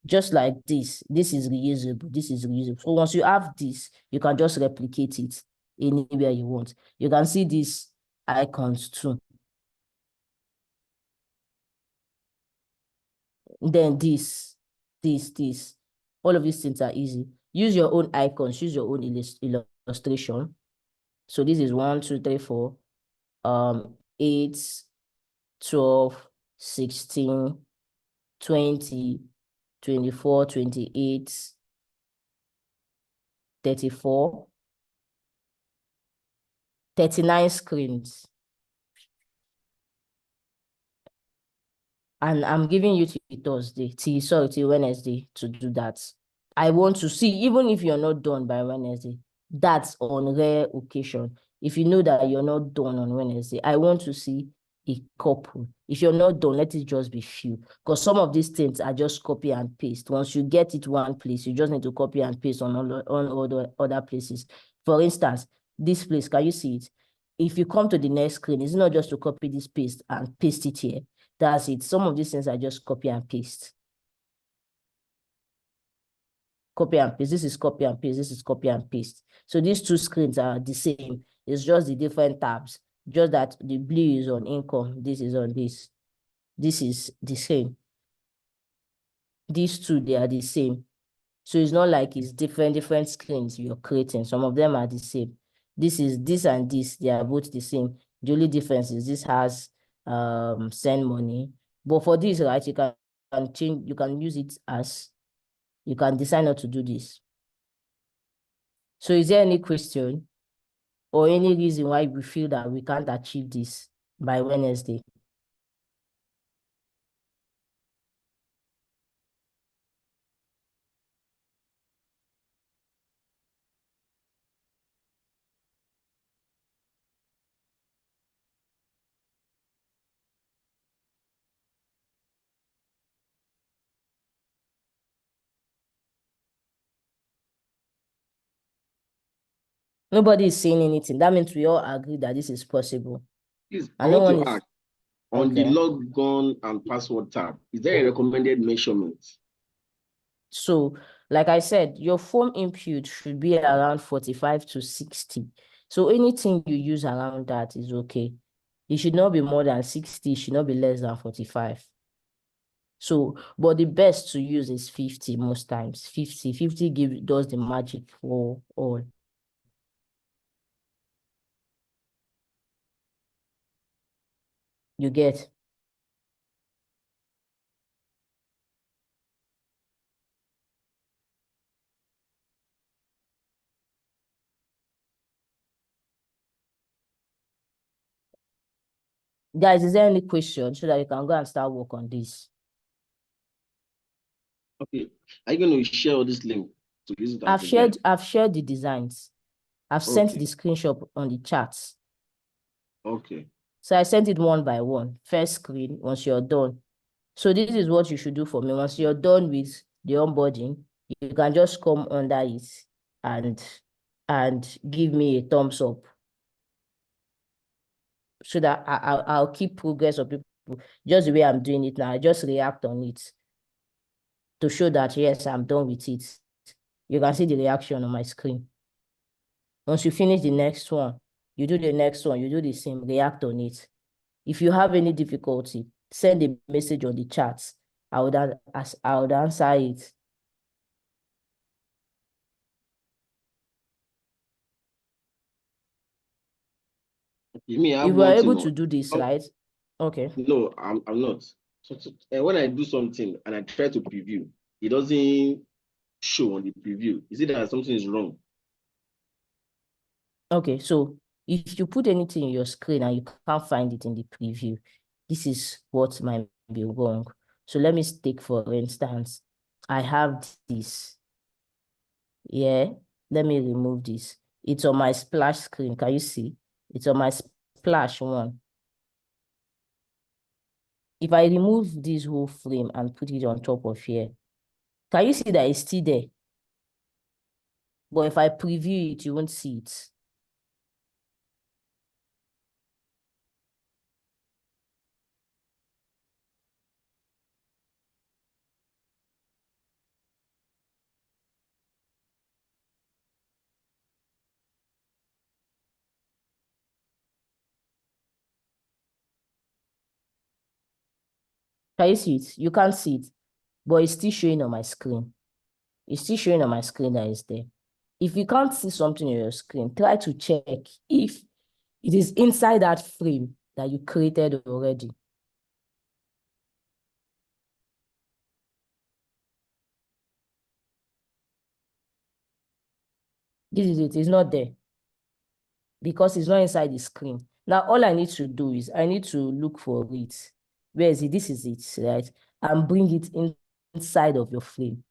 Speaker 1: Just like this is reusable, this is reusable. So once you have this, you can just replicate it anywhere you want. You can see these icons too. Then this, all of these things are easy. Use your own icons, use your own illustration. So this is 1, 2, 3, 4, 8, 12, 16, 20, 24, 28, 34, 39 screens. And I'm giving you till Thursday, till Wednesday to do that. I want to see, even if you're not done by Wednesday, that's on rare occasion. If you know that you're not done on Wednesday, I want to see a couple. If you're not done, let it just be few. Because some of these things are just copy and paste. Once you get it one place, you just need to copy and paste on all other places. For instance, this place, can you see it? If you come to the next screen, it's not just to copy this paste and paste it here. That's it. Some of these things are just copy and paste. Copy and paste. This is copy and paste. This is copy and paste. So these two screens are the same. It's just the different tabs. Just that the blue is on income. This is on this. This is the same. These two, they are the same. So it's not like it's different screens you're creating. Some of them are the same. This is this and this. They are both the same. The only difference is this has send money. But for this, right, you can change, you can use it as, you can decide not to do this. So is there any question or any reason why we feel that we can't achieve this by Wednesday? Nobody is saying anything. That means we all agree that this is possible.
Speaker 5: Please, I
Speaker 1: And no
Speaker 5: want
Speaker 1: one
Speaker 5: to
Speaker 1: is
Speaker 5: ask, on the
Speaker 1: okay.
Speaker 5: logon and password tab, is there a recommended measurement?
Speaker 1: So, like I said, your foam input should be around 45 to 60. So anything you use around that is okay. It should not be more than 60, it should not be less than 45. So, but the best to use is 50 most times. 50 does the magic for all. You get? Guys, is there any question so that you can go and start work on this?
Speaker 5: Okay, are you going to share all this link to use it as the
Speaker 1: I've shared the designs. I've sent
Speaker 5: Okay.
Speaker 1: the screenshot on the chats.
Speaker 5: Okay.
Speaker 1: So I sent it one by one. First screen, once you're done. So this is what you should do for me. Once you're done with the onboarding, you can just come under it and give me a thumbs up so that I'll keep progress of people just the way I'm doing it now. I just react on it to show that, yes, I'm done with it. You can see the reaction on my screen. Once you finish the next one, you do the next one, you do the same, react on it. If you have any difficulty, send a message on the chat. I would answer it.
Speaker 5: You mean I have
Speaker 1: If we are
Speaker 5: one
Speaker 1: able
Speaker 5: thing?
Speaker 1: to do this, right? Okay.
Speaker 5: No, I'm not. When I do something and I try to preview, it doesn't show on the preview. Is it that something is wrong?
Speaker 1: Okay, so if you put anything in your screen and you can't find it in the preview, this is what might be wrong. So let me take, for instance, I have this. Yeah, let me remove this. It's on my splash screen. Can you see? It's on my splash one. If I remove this whole frame and put it on top of here, Can you see that it's still there? But if I preview it, you won't see it. Can you see it? You can't see it, but it's still showing on my screen. It's still showing on my screen that it's there. If you can't see something on your screen, try to check if it is inside that frame that you created already. This is it. It's not there because it's not inside the screen. Now, all I need to do is I need to look for it. Where is it? This is it, right? And bring it inside of your frame.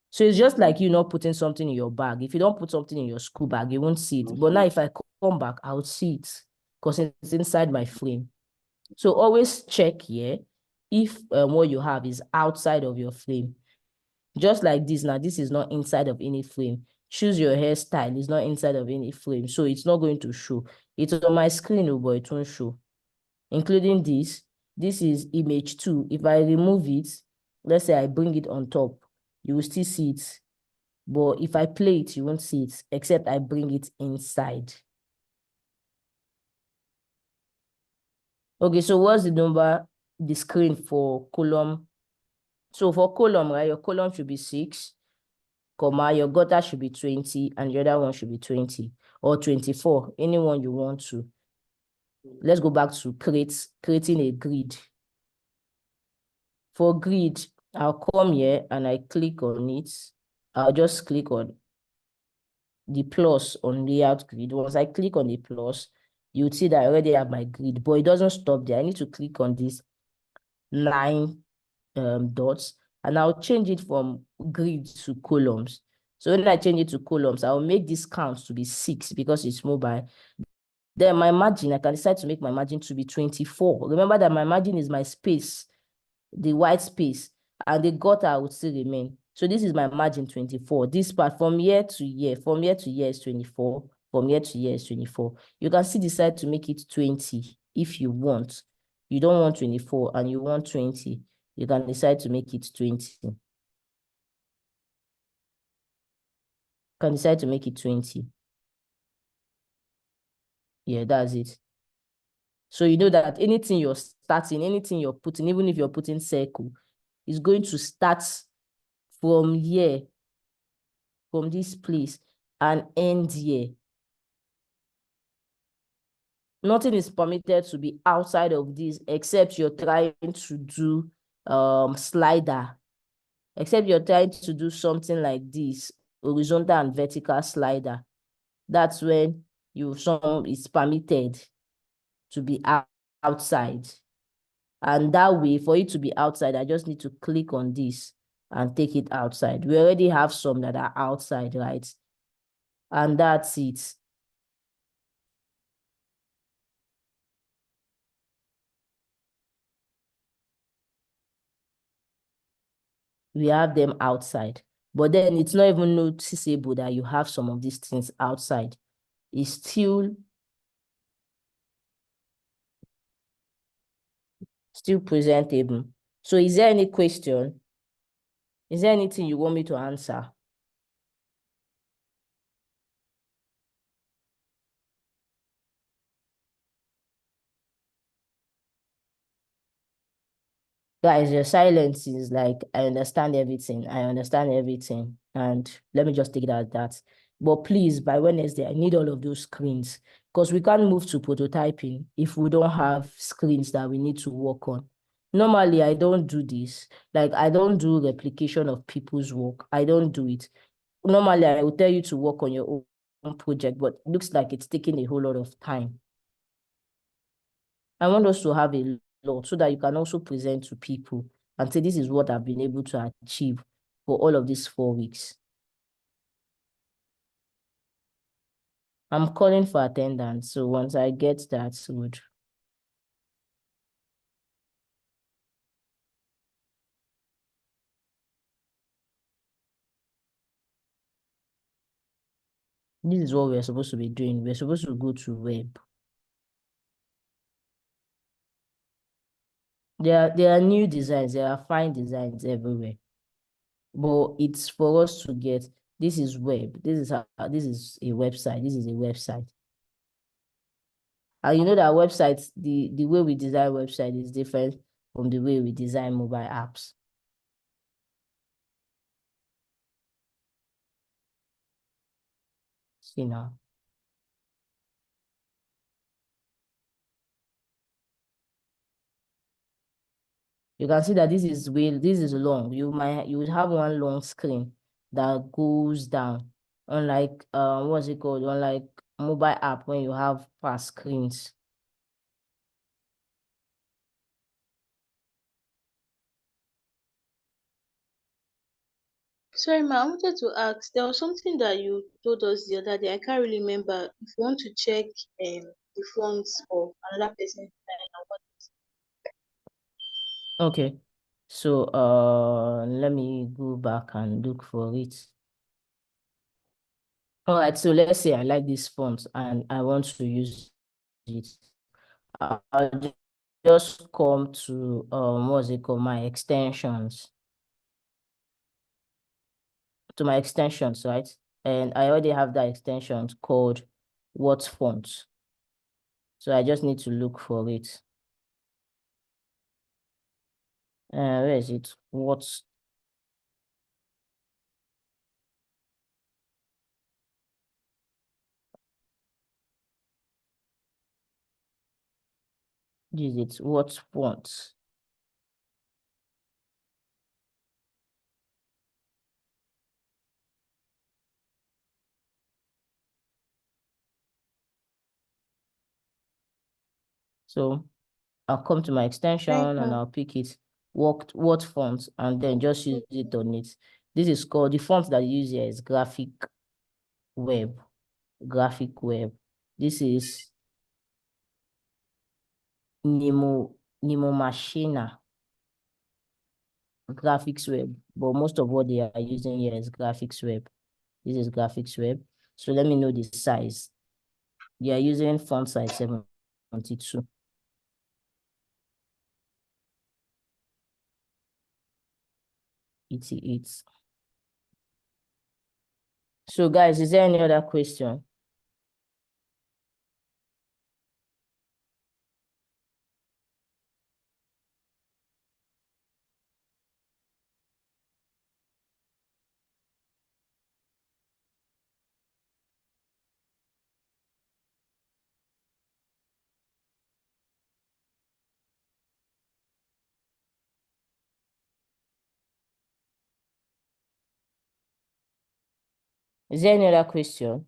Speaker 1: So it's just like you not putting something in your bag. If you don't put something in your school bag, you won't see it. But now if I come back, I'll see it because it's inside my frame. So always check here if what you have is outside of your frame. Just like this now, this is not inside of any frame. Choose your hairstyle, it's not inside of any frame. So it's not going to show. It's on my screen, but it won't show. Including this. This is image 2. If I remove it, let's say I bring it on top, you will still see it. But if I play it, you won't see it, except I bring it inside. Okay, so what's the screen for column? So for column, right, your column should be 6, comma, your gutter should be 20, and the other one should be 20, or 24, anyone you want to. Let's go back to creating a grid. For grid, I'll come here and I click on it. I'll just click on the plus on layout grid. Once I click on the plus, you'll see that I already have my grid, but it doesn't stop there. I need to click on this 9 dots, and I'll change it from grid to columns. So when I change it to columns, I'll make this count to be 6 because it's mobile. Then my margin, I can decide to make my margin to be 24. Remember that my margin is my space, the white space, and the gutter would still remain. So this is my margin 24. This part from year to year is 24. From year to year is 24. You can still decide to make it 20 if you want. You don't want 24 and you want 20. You can decide to make it 20. You can decide to make it 20. Yeah, that's it. So you know that anything you're starting, anything you're putting, even if you're putting circle, is going to start from here, from this place, and end here. Nothing is permitted to be outside of this except you're trying to do slider. Except you're trying to do something like this, horizontal and vertical slider. That's when it's permitted to be outside. And that way, for it to be outside, I just need to click on this and take it outside. We already have some that are outside, right? And that's it. We have them outside. But then it's not even noticeable that you have some of these things outside. It's still presentable. So is there any question? Is there anything you want me to answer? Guys, your silence is like, I understand everything. I understand everything. And let me just take it as that. But please, by Wednesday, I need all of those screens because we can't move to prototyping if we don't have screens that we need to work on. Normally, I don't do this. Like, I don't do replication of people's work. I don't do it. Normally, I will tell you to work on your own project, but it looks like it's taking a whole lot of time. I want us to have a lot so that you can also present to people and say, this is what I've been able to achieve for all of these 4 weeks. I'm calling for attendance. So once I get that, good. This is what we're supposed to be doing. We're supposed to go to web. There are new designs, there are fine designs everywhere. But it's for us to get, this is web, this is this is a website, this is a website. And you know that websites, the way we design website is different from the way we design mobile apps. See now. You can see that this is long. You would have one long screen that goes down. Unlike what's it called? Unlike mobile app when you have fast screens.
Speaker 3: Sorry, ma, I wanted to ask. There was something that you told us the other day. I can't really remember. If you want to check the fonts of another person's design and what.
Speaker 1: Okay. So let me go back and look for it. All right, so let's say I like this font and I want to use it. I'll just come to what's it called, my extensions. To my extensions, right? And I already have that extension called what font. So I just need to look for it. Where is it? What? Is it what font? So I'll come to my extension
Speaker 3: Right,
Speaker 1: and
Speaker 3: ma.
Speaker 1: I'll pick it, what font, and then just use it on it. This is called, the font that you use here is graphic web. Graphic web. This is Nemo Machina graphics web, but most of what they are using here is graphics web. This is graphics web. So let me know the size. They are using font size 72. It's. So guys, is there any other question? Is there any other question?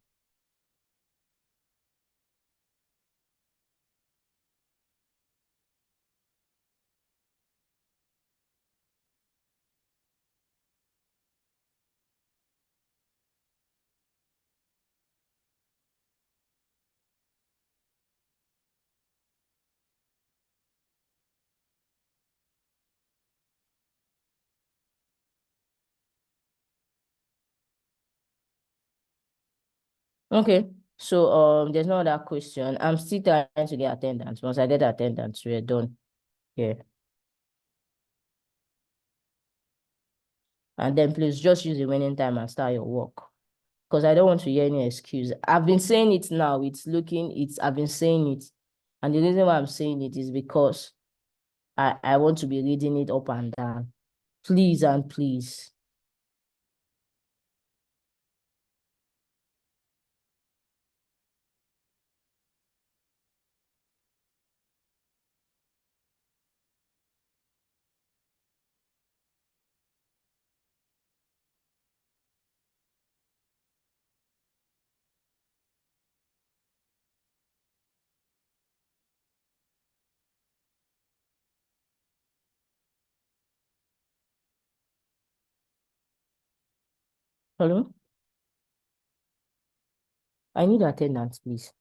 Speaker 1: Okay. So there's no other question. I'm still trying to get attendance. Once I get attendance, we're done here. And then please just use the winning time and start your work. Because I don't want to hear any excuse. I've been saying it now. I've been saying it. And the reason why I'm saying it is because I want to be reading it up and down. Please and please. Hello? I need attendance, please.